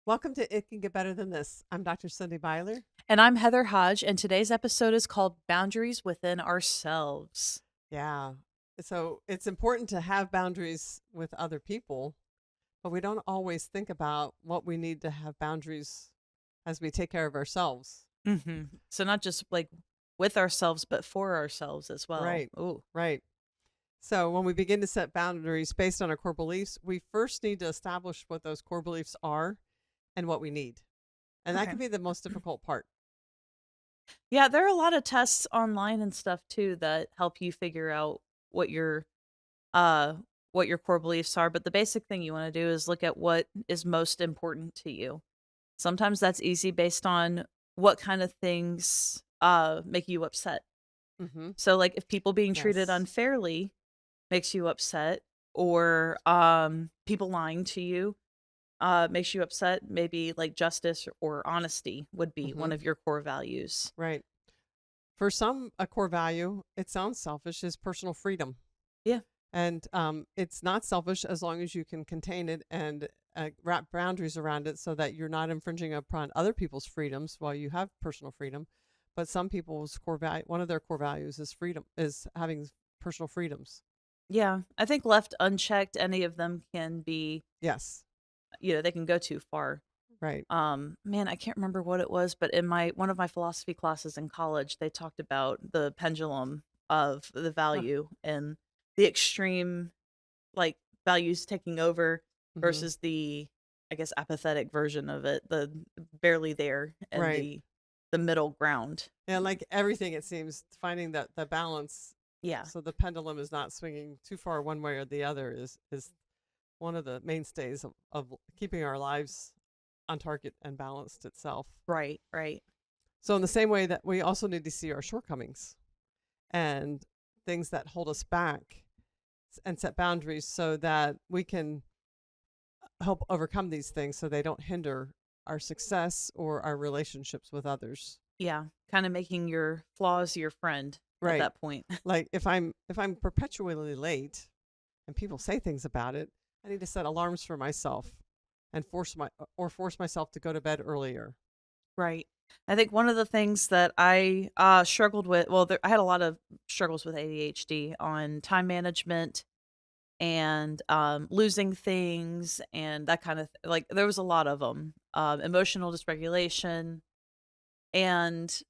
Welcome to It Can Get Better Than This. I'm Dr. Cindy Byler. And I'm Heather Hodge, and today's episode is called Boundaries Within Ourselves. Yeah. So it's important to have boundaries with other people, but we don't always think about what we need to have boundaries as we take care of ourselves. So, not just like with ourselves, but for ourselves as well. Right. Ooh, Right. So when we begin to set boundaries based on our core beliefs, we first need to establish what those core beliefs are and what we need. And that okay. can be the most difficult part. Yeah, there are a lot of tests online and stuff too that help you figure out what your uh what your core beliefs are, but the basic thing you want to do is look at what is most important to you. Sometimes that's easy based on what kind of things make you upset. Mm-hmm. So like if people being treated Yes. unfairly makes you upset, or people lying to you makes you upset, maybe like justice or honesty would be Mm-hmm. one of your core values. Right. For some, a core value, it sounds selfish, is personal freedom. Yeah. And it's not selfish as long as you can contain it and wrap boundaries around it so that you're not infringing upon other people's freedoms while you have personal freedom. But some people's core value, one of their core values is freedom, is having personal freedoms. Yeah, I think left unchecked, any of them can be, Yes. they can go too far. Right. Man, I can't remember what it was, but in my one of my philosophy classes in college, they talked about the pendulum of the value and the extreme, like, values taking over Mm-hmm. versus the, I guess, apathetic version of it, the barely there, and Right. the middle ground. And like everything, it seems finding that the balance Yeah. so the pendulum is not swinging too far one way or the other is one of the mainstays of keeping our lives on target and balanced itself. Right, right. So, in the same way that we also need to see our shortcomings and things that hold us back and set boundaries so that we can help overcome these things so they don't hinder our success or our relationships with others. Yeah, kinda making your flaws your friend at Right. that point. Like if I'm perpetually late and people say things about it, I need to set alarms for myself and force myself to go to bed earlier. Right. I think one of the things that I, struggled with, well, I had a lot of struggles with ADHD on time management and, losing things and that kind of like, there was a lot of them. Emotional dysregulation, and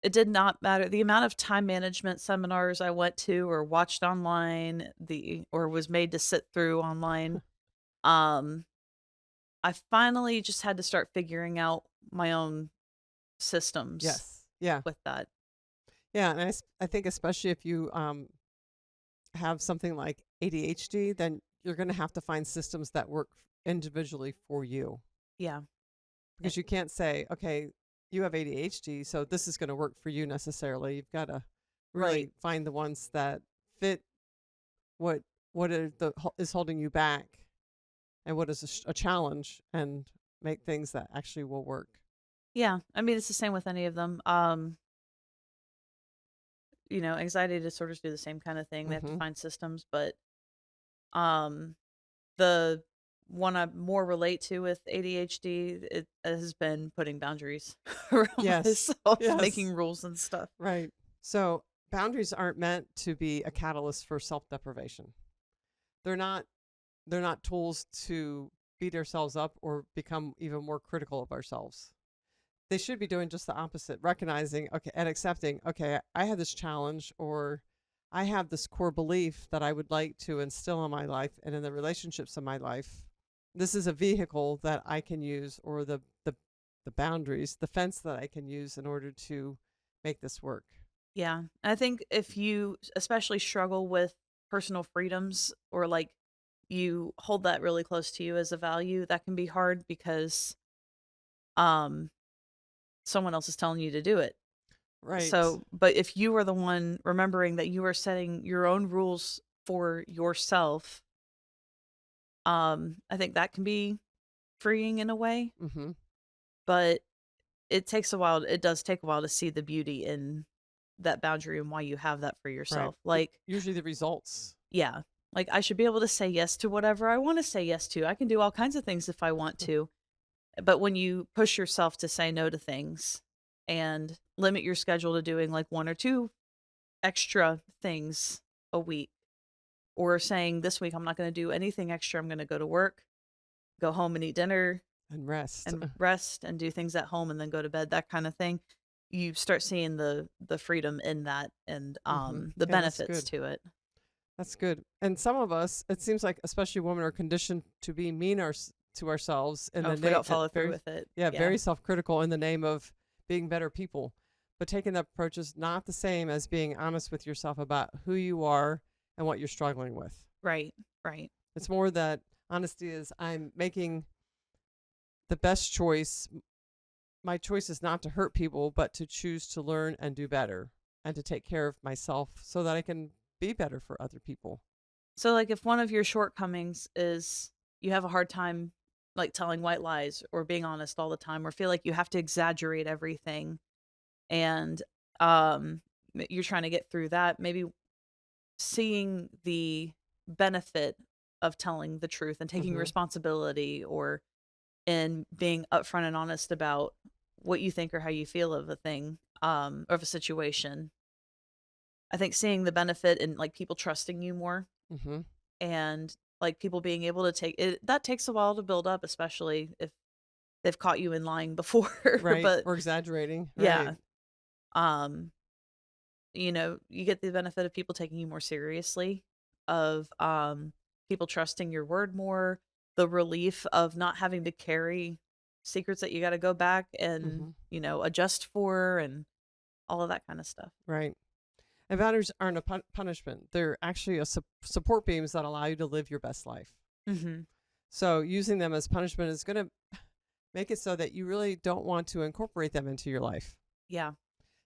it did not matter the amount of time management seminars I went to or watched online, or was made to sit through online. Um, I finally just had to start figuring out my own systems Yes. Yeah. with that. Yeah, and I think especially if you have something like ADHD, then you're going to have to find systems that work individually for you Yeah. Eh, because you can't say, okay, you have ADHD, so this is going to work for you necessarily. You've got to right. really find the ones that fit what is holding you back and what is a challenge and make things that actually will work. Yeah. I mean, it's the same with any of them. Anxiety disorders do the same kind of thing. They have to Hmm. find systems, but um the one I more relate to with ADHD, it has been putting boundaries around Yes. myself, making Yes. rules and stuff. Right. So boundaries aren't meant to be a catalyst for self-deprivation. They're not they're not tools to beat ourselves up or become even more critical of ourselves. They should be doing just the opposite, recognizing, okay, and accepting, okay, I have this challenge or I have this core belief that I would like to instill in my life and in the relationships of my life. This is a vehicle that I can use or the boundaries, the fence that I can use in order to make this work. Yeah. I think if you especially struggle with personal freedoms, or like you hold that really close to you as a value, that can be hard because um someone else is telling you to do it. Right. So, but if you are the one remembering that you are setting your own rules for yourself, I think that can be freeing in a way, Mm-hmm. but it does take a while to see the beauty in that boundary and why you have that for Right. yourself. Like, Usually the results. yeah, like I should be able to say yes to whatever I want to say yes to. I can do all kinds of things if I want to. But when you push yourself to say no to things and limit your schedule to doing like 1 or 2 extra things a week, or saying this week I'm not going to do anything extra, I'm going to go to work, go home and eat dinner And rest. and rest and do things at home and then go to bed, that kind of thing. You start seeing the freedom in that, and the Yeah, that's benefits good. to it. That's good. And some of us, it seems like, especially women, are conditioned to be mean to ourselves in Oh, the if we name, don't follow through very, with it. yeah, Yeah. very self-critical in the name of being better people. But taking that approach is not the same as being honest with yourself about who you are and what you're struggling with. Right. Right. It's more that honesty is, I'm making the best choice. My choice is not to hurt people, but to choose to learn and do better and to take care of myself so that I can be better for other people. So like if one of your shortcomings is you have a hard time like telling white lies or being honest all the time, or feel like you have to exaggerate everything, and you're trying to get through that, maybe seeing the benefit of telling the truth and taking Hmm. responsibility, or in being upfront and honest about what you think or how you feel of a thing, of a situation. I think seeing the benefit in like people trusting you more, Hmm. and like people being able to take it, that takes a while to build up, especially if they've caught you in lying before. Right. But Or exaggerating. Right. yeah, um you get the benefit of people taking you more seriously, of people trusting your word more, the relief of not having to carry secrets that you got to go back and Hmm. adjust for, and all of that kind of stuff. Right. And boundaries aren't a punishment. They're actually a support beams that allow you to live your best life. Mhm. So using them as punishment is going to make it so that you really don't want to incorporate them into your life. Yeah.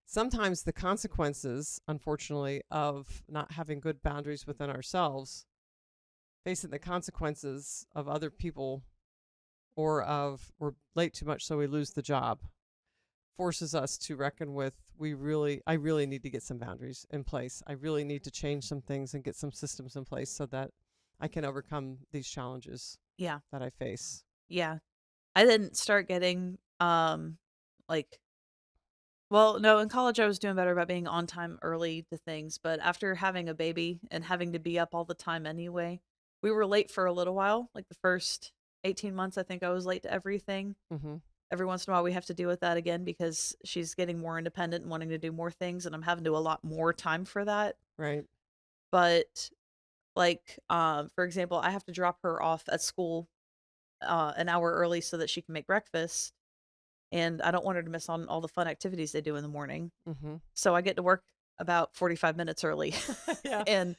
Sometimes the consequences, unfortunately, of not having good boundaries within ourselves, facing the consequences of other people, or of we're late too much so we lose the job, forces us to reckon with, I really need to get some boundaries in place. I really need to change some things and get some systems in place so that I can overcome these challenges Yeah. that I face. Yeah. I didn't start getting like well, no, in college I was doing better about being on time early to things, but after having a baby and having to be up all the time anyway, we were late for a little while. Like the first 18 months, I think I was late to everything. Mm-hmm. Every once in a while, we have to deal with that again because she's getting more independent and wanting to do more things, and I'm having to allot more time for that. Right. But, like, for example, I have to drop her off at school an hour early so that she can make breakfast, and I don't want her to miss on all the fun activities they do in the morning. Mm-hmm. So I get to work about 45 minutes early. Yeah. And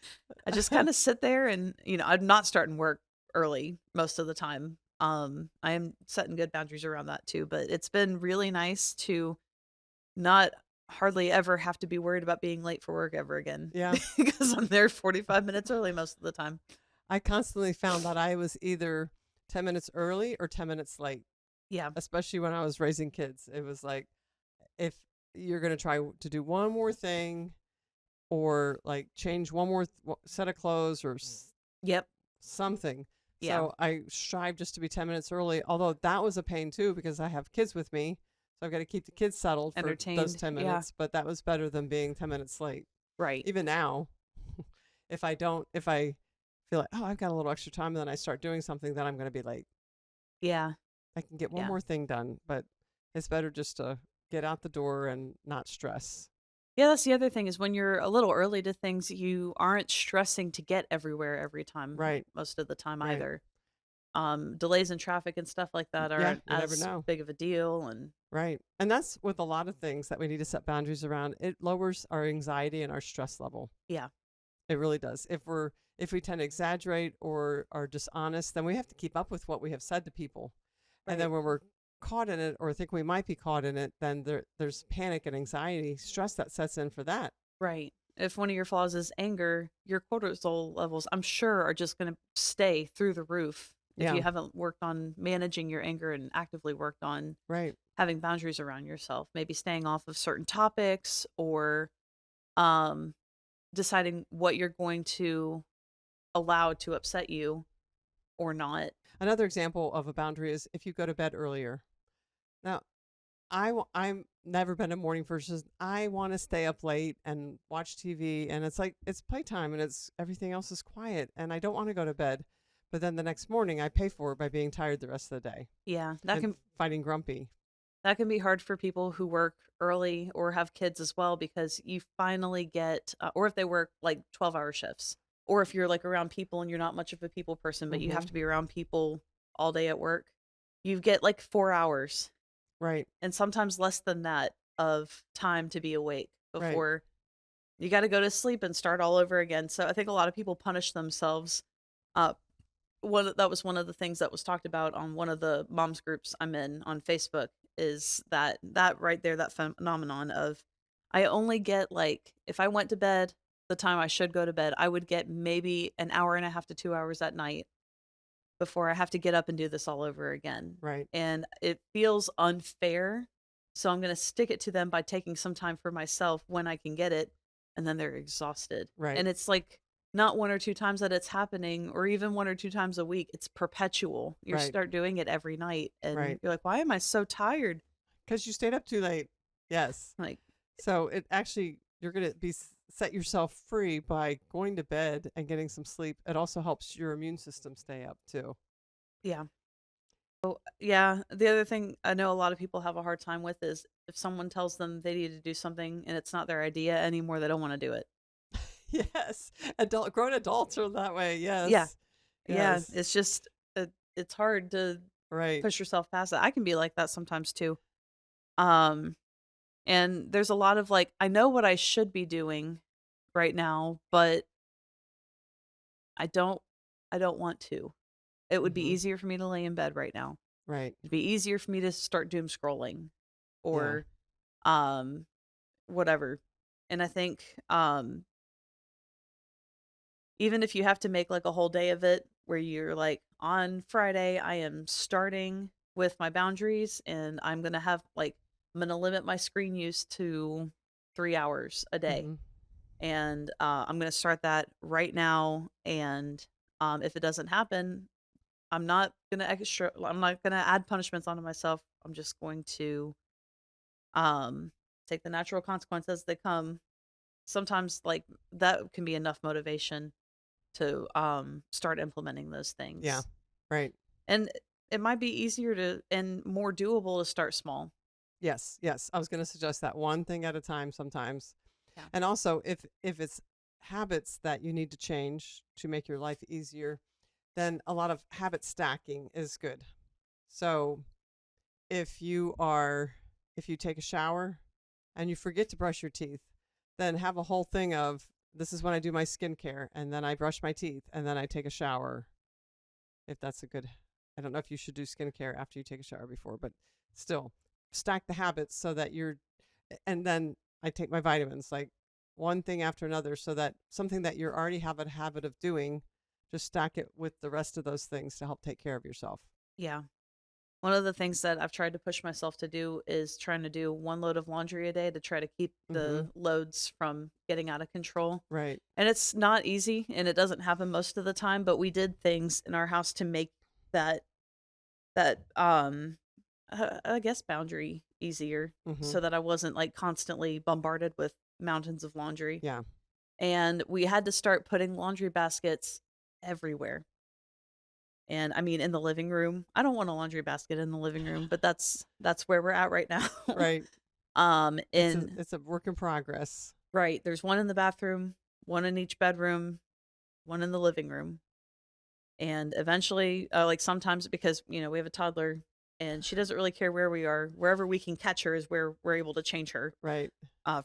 I just kind of sit there, and I'm not starting work early most of the time. I am setting good boundaries around that too, but it's been really nice to not hardly ever have to be worried about being late for work ever again Yeah. because I'm there 45 minutes early most of the time. I constantly found that I was either 10 minutes early or 10 minutes late, Yeah. especially when I was raising kids. It was like, if you're going to try to do one more thing or like change one more set of clothes or Yep. something. Yeah. So I strive just to be 10 minutes early, although that was a pain too because I have kids with me. So I've got to keep the kids settled for those Entertained. 10 Yeah. minutes, but that was better than being 10 minutes late. Right. Even now, if I feel like, oh, I've got a little extra time, and then I start doing something, then I'm going to be late. Yeah. I can get one Yeah. more thing done, but it's better just to get out the door and not stress. Yeah, that's the other thing is when you're a little early to things, you aren't stressing to get everywhere every time Right. most of the time Right. either. Delays in traffic and stuff like that Yeah. aren't You never as know. big of a deal, and Right. And that's with a lot of things that we need to set boundaries around. It lowers our anxiety and our stress level. yeah. It really does. If we tend to exaggerate or are dishonest, then we have to keep up with what we have said to people. And Right. then when we're caught in it or think we might be caught in it, then there's panic and anxiety, stress that sets in for that. Right. If one of your flaws is anger, your cortisol levels, I'm sure, are just going to stay through the roof if Yeah. you haven't worked on managing your anger and actively worked on Right. having boundaries around yourself, maybe staying off of certain topics, or um, deciding what you're going to allow to upset you, or not. Another example of a boundary is if you go to bed earlier. Now, I'm never been a morning person. I want to stay up late and watch TV, and it's like it's playtime, and it's everything else is quiet, and I don't want to go to bed. But then the next morning, I pay for it by being tired the rest of the day Yeah, and fighting grumpy. that can be hard for people who work early or have kids as well, because you finally get, or if they work like 12-hour shifts, or if you're like around people and you're not much of a people person, but you have Hmm. to be around people all day at work, you get like 4 hours Right, and sometimes less than that of time to be awake right. before you got to go to sleep and start all over again. So I think a lot of people punish themselves. Uh, that was one of the things that was talked about on one of the moms groups I'm in on Facebook, is that right there, that phenomenon of, I only get, like, if I went to bed the time I should go to bed, I would get maybe an hour and a half to 2 hours at night before I have to get up and do this all over again. Right, And it feels unfair. So I'm going to stick it to them by taking some time for myself when I can get it. And then they're exhausted. right, And it's like not one or two times that it's happening, or even one or two times a week. It's perpetual. You right, start doing it every night and right. you're like, why am I so tired? Because you stayed up too late. Yes. Like, So it actually, you're going to be set yourself free by going to bed and getting some sleep. It also helps your immune system stay up too. yeah. Yeah, the other thing I know a lot of people have a hard time with is if someone tells them they need to do something and it's not their idea anymore, they don't want to do it. Yes. Grown adults are that way. Yeah. Yes. Yeah, Yes. it's just it's hard to Right. push yourself past it. I can be like that sometimes too. Um and there's a lot of like, I know what I should be doing right now, but I don't I don't want to. It would be Hmm. easier for me to lay in bed right now. Right. It'd be easier for me to start doom scrolling Yeah. or um whatever. And I think even if you have to make like a whole day of it where you're like, on Friday I am starting with my boundaries and I'm going to have like, I'm going to limit my screen use to 3 hours a day. Hmm. And I'm going to start that right now, and if it doesn't happen, I'm not going to add punishments onto myself. I'm just going to um take the natural consequences as they come. Sometimes like that can be enough motivation to start implementing those Yeah. things. Right. And it might be easier to and more doable to start small. Yes. Yes. I was going to suggest that one thing at a time sometimes. Yeah. And also if it's habits that you need to change to make your life easier, then a lot of habit stacking is good. So if you are if you take a shower and you forget to brush your teeth, then have a whole thing of this is when I do my skincare, and then I brush my teeth, and then I take a shower. If that's a good, I don't know if you should do skincare after you take a shower before, but still stack the habits so that and then I take my vitamins, like one thing after another, so that something that you already have a habit of doing, just stack it with the rest of those things to help take care of yourself. Yeah. One of the things that I've tried to push myself to do is trying to do one load of laundry a day to try to keep Mm-hmm. the loads from getting out of control. Right. And it's not easy and it doesn't happen most of the time, but we did things in our house to make that I guess boundary easier, Mm-hmm. so that I wasn't like constantly bombarded with mountains of laundry. Yeah. And we had to start putting laundry baskets everywhere. And I mean, in the living room. I don't want a laundry basket in the living room, but that's where we're at right now. Right. In It's a work in progress. right, there's one in the bathroom, one in each bedroom, one in the living room. And eventually, like sometimes, because we have a toddler and she doesn't really care where we are, wherever we can catch her is where we're able to change her Right.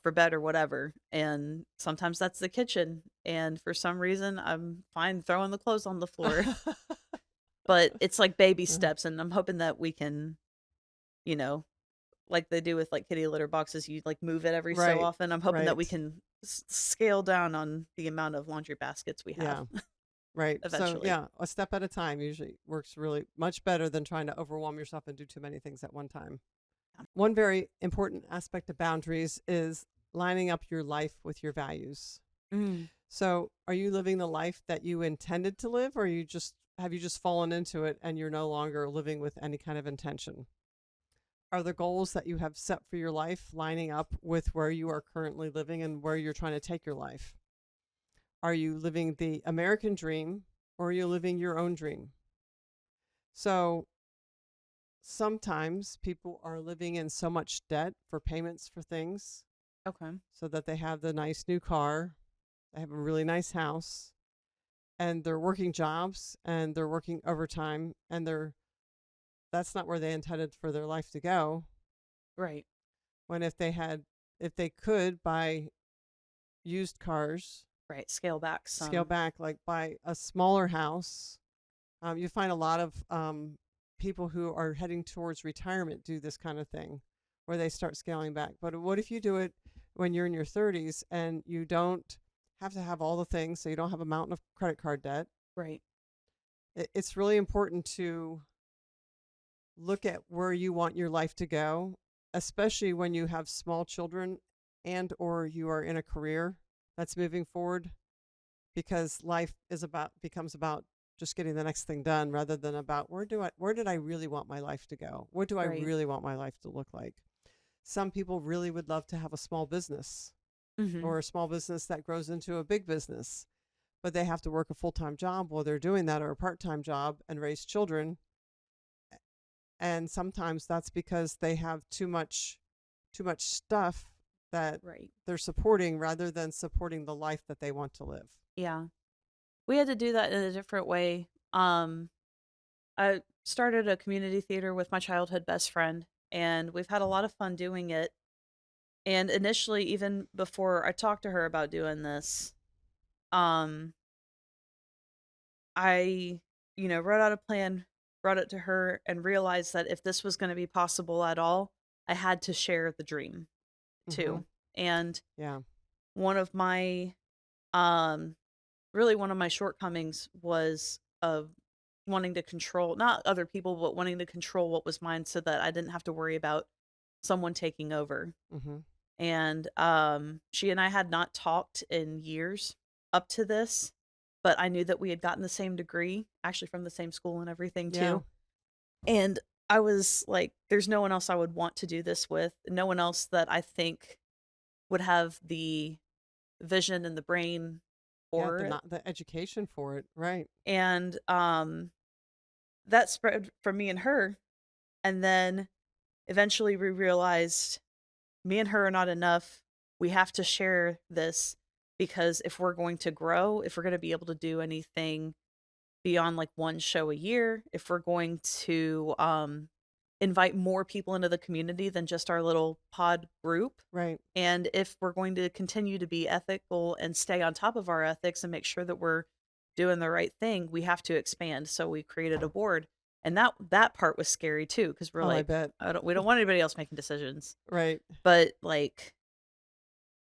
for bed or whatever. And sometimes that's the kitchen. And for some reason, I'm fine throwing the clothes on the floor. But it's like baby steps, and I'm hoping that we can, you know, like they do with like kitty litter boxes, you like move it every so Right. often. I'm hoping that we Right. can scale down on the amount of laundry baskets we have Yeah. Right. So, eventually. yeah, a step at a time usually works really much better than trying to overwhelm yourself and do too many things at one time. One very important aspect of boundaries is lining up your life with your values. Mm. So, are you living the life that you intended to live, or are you just have you just fallen into it and you're no longer living with any kind of intention? Are the goals that you have set for your life lining up with where you are currently living and where you're trying to take your life? Are you living the American dream or are you living your own dream? So sometimes people are living in so much debt for payments for things Okay. so that they have the nice new car, they have a really nice house, and they're working jobs and they're working overtime and that's not where they intended for their life to go. Right. When if they could buy used cars, Right. Scale back scale some. back, like buy a smaller house. You find a lot of people who are heading towards retirement do this kind of thing where they start scaling back. But what if you do it when you're in your 30s and you don't have to have all the things, so you don't have a mountain of credit card debt? Right. It's really important to look at where you want your life to go, especially when you have small children and or you are in a career that's moving forward, because life becomes about just getting the next thing done rather than about where did I really want my life to go? What do I Right. really want my life to look like? Some people really would love to have a small business Mm-hmm. or a small business that grows into a big business, but they have to work a full-time job while they're doing that or a part-time job and raise children. And sometimes that's because they have too much stuff that Right. they're supporting rather than supporting the life that they want to live. Yeah. We had to do that in a different way. I started a community theater with my childhood best friend, and we've had a lot of fun doing it. And initially, even before I talked to her about doing this, um, I, wrote out a plan, brought it to her, and realized that if this was going to be possible at all, I had to share the dream Mm-hmm. too. And Yeah. one of my, um, really one of my shortcomings was of wanting to control not other people, but wanting to control what was mine so that I didn't have to worry about someone taking over. Mm-hmm. And she and I had not talked in years up to this, but I knew that we had gotten the same degree, actually from the same school and everything Yeah. too. And I was like, there's no one else I would want to do this with, no one else that I think would have the vision and the brain Yeah. for it. The education for it. Right. And that spread from me and her. And then eventually we realized me and her are not enough. We have to share this because if we're going to grow, if we're going to be able to do anything beyond like one show a year, if we're going to invite more people into the community than just our little pod group, Right. and if we're going to continue to be ethical and stay on top of our ethics and make sure that we're doing the right thing, we have to expand. So we created a board. And that part was scary too, because we're Oh, I like, bet. we don't want anybody else making decisions. Right. But like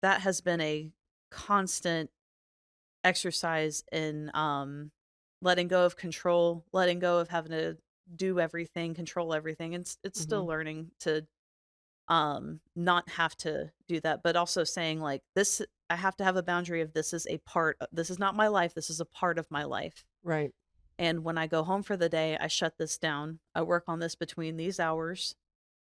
that has been a constant exercise in letting go of control, letting go of having to do everything, control everything. And it's Mm-hmm. still learning to not have to do that, but also saying like this, I have to have a boundary of this is not my life, this is a part of my life. Right. And when I go home for the day, I shut this down. I work on this between these hours,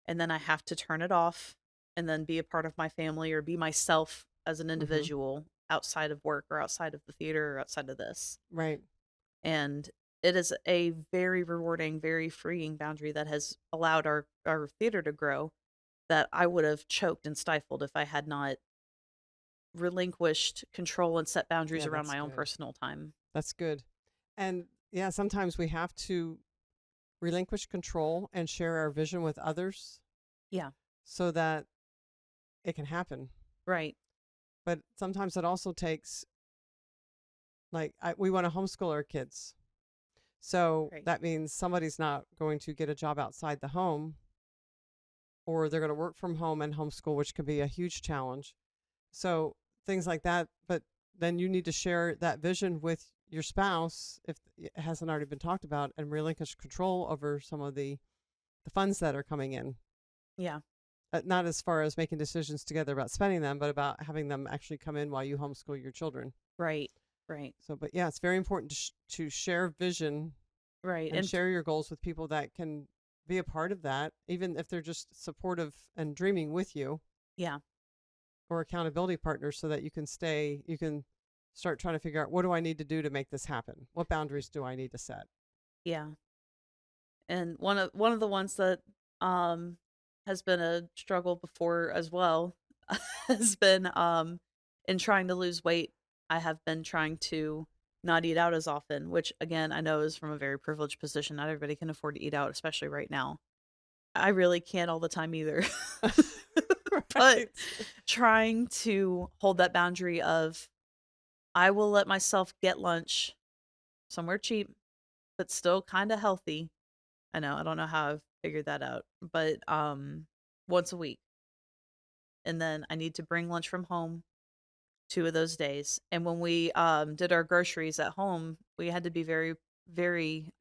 and then I have to turn it off and then be a part of my family or be myself as an Mm-hmm. individual outside of work or outside of the theater or outside of this. Right. And it is a very rewarding, very freeing boundary that has allowed our theater to grow that I would have choked and stifled if I had not relinquished control and set boundaries Yeah. around That's my own good. personal time. That's good. And yeah, sometimes we have to relinquish control and share our vision with others Yeah, so that it can happen. right, But sometimes it also takes, we want to homeschool our kids. So right. that means somebody's not going to get a job outside the home, or they're going to work from home and homeschool, which can be a huge challenge. So things like that. But then you need to share that vision with your spouse if it hasn't already been talked about, and relinquish control over some of the funds that are coming in. Yeah, Not as far as making decisions together about spending them, but about having them actually come in while you homeschool your children. right, right. So, but yeah, it's very important to share vision Right. and share your goals with people that can be a part of that, even if they're just supportive and dreaming with you, yeah. or accountability partners, so that you can start trying to figure out, what do I need to do to make this happen? What boundaries do I need to set? Yeah. And one of the ones that um has been a struggle before as well has been in trying to lose weight. I have been trying to not eat out as often, which again I know is from a very privileged position. Not everybody can afford to eat out, especially right now. I really can't all the time either. But Right. trying to hold that boundary of I will let myself get lunch somewhere cheap but still kind of healthy. I don't know how I've figured that out, but once a week. And then I need to bring lunch from home 2 of those days. And when we did our groceries at home, we had to be very, very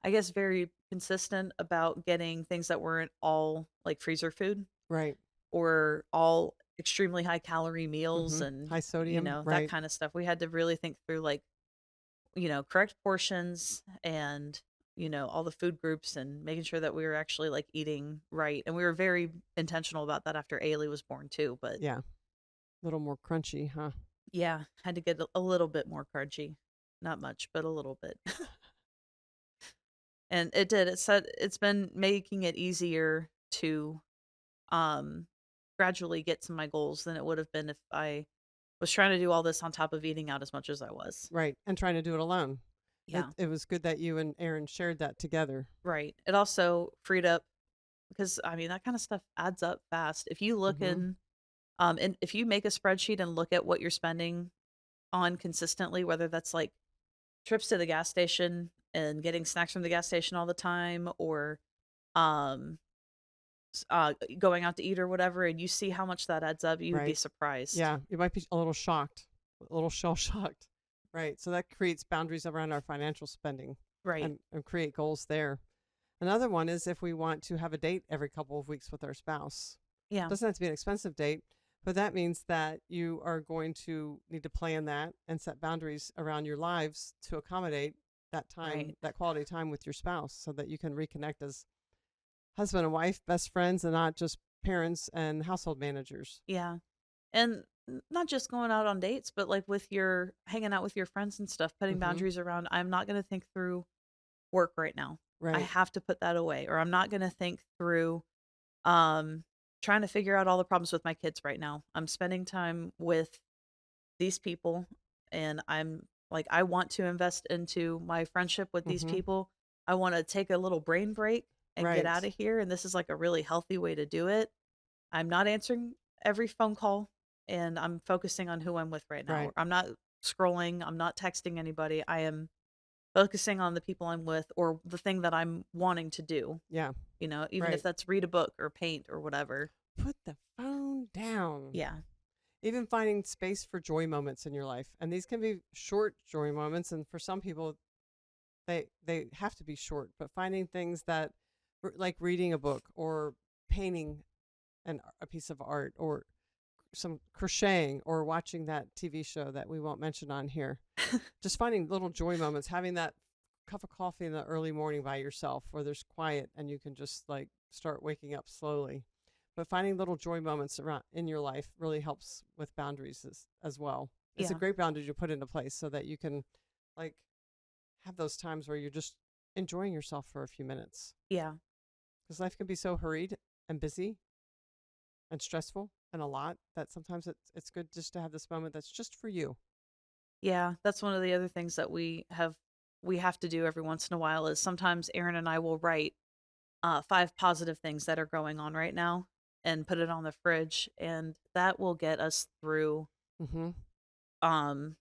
I guess very consistent about getting things that weren't all like freezer food Right. or all extremely high calorie meals Mm-hmm. and High sodium. that Right. kind of stuff. We had to really think through like correct portions and, all the food groups and making sure that we were actually like eating right. And we were very intentional about that after Ailey was born too. But Yeah. A little more crunchy, huh? yeah, had to get a little bit more crunchy. Not much, but a little bit. And it did. It's been making it easier to um gradually get to my goals than it would have been if I was trying to do all this on top of eating out as much as I was. Right. And trying to do it alone. Yeah, It was good that you and Aaron shared that together. right. It also freed up because I mean that kind of stuff adds up fast. If you look Mm-hmm. in and if you make a spreadsheet and look at what you're spending on consistently, whether that's like trips to the gas station and getting snacks from the gas station all the time or um going out to eat or whatever, and you see how much that adds up, you would be Right. surprised. Yeah. You might be a little shocked, a little shell shocked. Right. So that creates boundaries around our financial spending, Right. and create goals there. Another one is if we want to have a date every couple of weeks with our spouse. Yeah. Doesn't have to be an expensive date, but that means that you are going to need to plan that and set boundaries around your lives to accommodate that time, Right. that quality time with your spouse, so that you can reconnect as husband and wife, best friends, and not just parents and household managers. Yeah. And not just going out on dates, but like with your hanging out with your friends and stuff, putting Mm-hmm. boundaries around I'm not going to think through work right now. I Right. have to put that away or I'm not going to think through um trying to figure out all the problems with my kids right now. I'm spending time with these people and I'm like I want to invest into my friendship with these Mm-hmm. people. I want to take a little brain break and get out Right. of here and this is like a really healthy way to do it. I'm not answering every phone call and I'm focusing on who I'm with right now. Right. I'm not scrolling, I'm not texting anybody. I am focusing on the people I'm with or the thing that I'm wanting to do, Yeah. even if Right. that's read a book or paint or whatever. Put the phone down. Yeah. Even finding space for joy moments in your life, and these can be short joy moments, and for some people they have to be short, but finding things that, like reading a book or painting a piece of art, or some crocheting, or watching that TV show that we won't mention on here. Just finding little joy moments, having that cup of coffee in the early morning by yourself where there's quiet and you can just like start waking up slowly. But finding little joy moments around in your life really helps with boundaries as well. It's a Yeah. great boundary to put into place so that you can like have those times where you're just enjoying yourself for a few minutes, Yeah. because life can be so hurried and busy and stressful and a lot, that sometimes it's good just to have this moment that's just for you. Yeah. That's one of the other things that we have to do every once in a while is sometimes Aaron and I will write 5 positive things that are going on right now and put it on the fridge and that will get us through Mm-hmm. um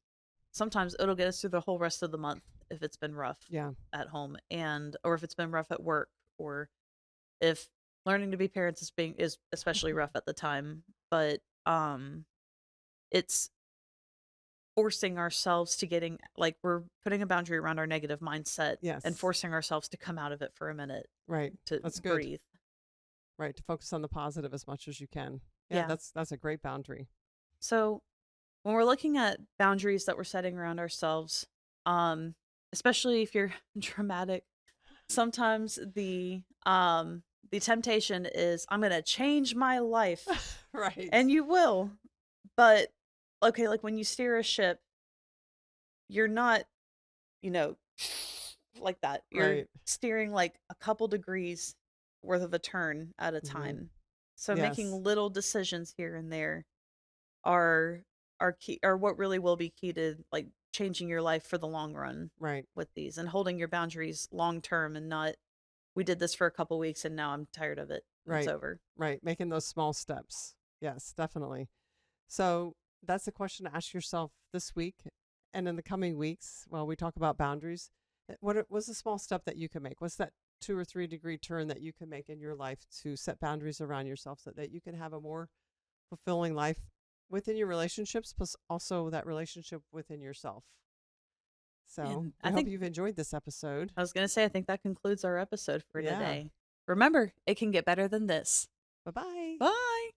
sometimes it'll get us through the whole rest of the month if it's been rough Yeah. at home and or if it's been rough at work or if learning to be parents is especially rough at the time but it's forcing ourselves to getting like we're putting a boundary around our negative mindset and Yes. forcing ourselves to come out of it for a minute Right. to That's good. breathe. Right. To focus on the positive as much as you can. Yeah, Yeah. that's a great boundary. So when we're looking at boundaries that we're setting around ourselves, especially if you're dramatic, sometimes the temptation is I'm going to change my life, Right. and you will. But okay, like when you steer a ship, you're not, you know, like that. You're Right. steering like a couple degrees worth of a turn at a Hmm. time. So making Yes. little decisions here and there are key, are what really will be key to like changing your life for the long run Right. with these, and holding your boundaries long term, and not we did this for a couple weeks and now I'm tired of it. It's Right. over. Right. Making those small steps. Yes, definitely. So that's a question to ask yourself this week and in the coming weeks while we talk about boundaries. Was a small step that you can make? What's that 2 or 3 degree turn that you can make in your life to set boundaries around yourself so that you can have a more fulfilling life within your relationships, plus also that relationship within yourself? So And we I hope think you've enjoyed this episode. I was going to say, I think that concludes our episode for Yeah. today. Remember, it can get better than this. Bye bye. Bye.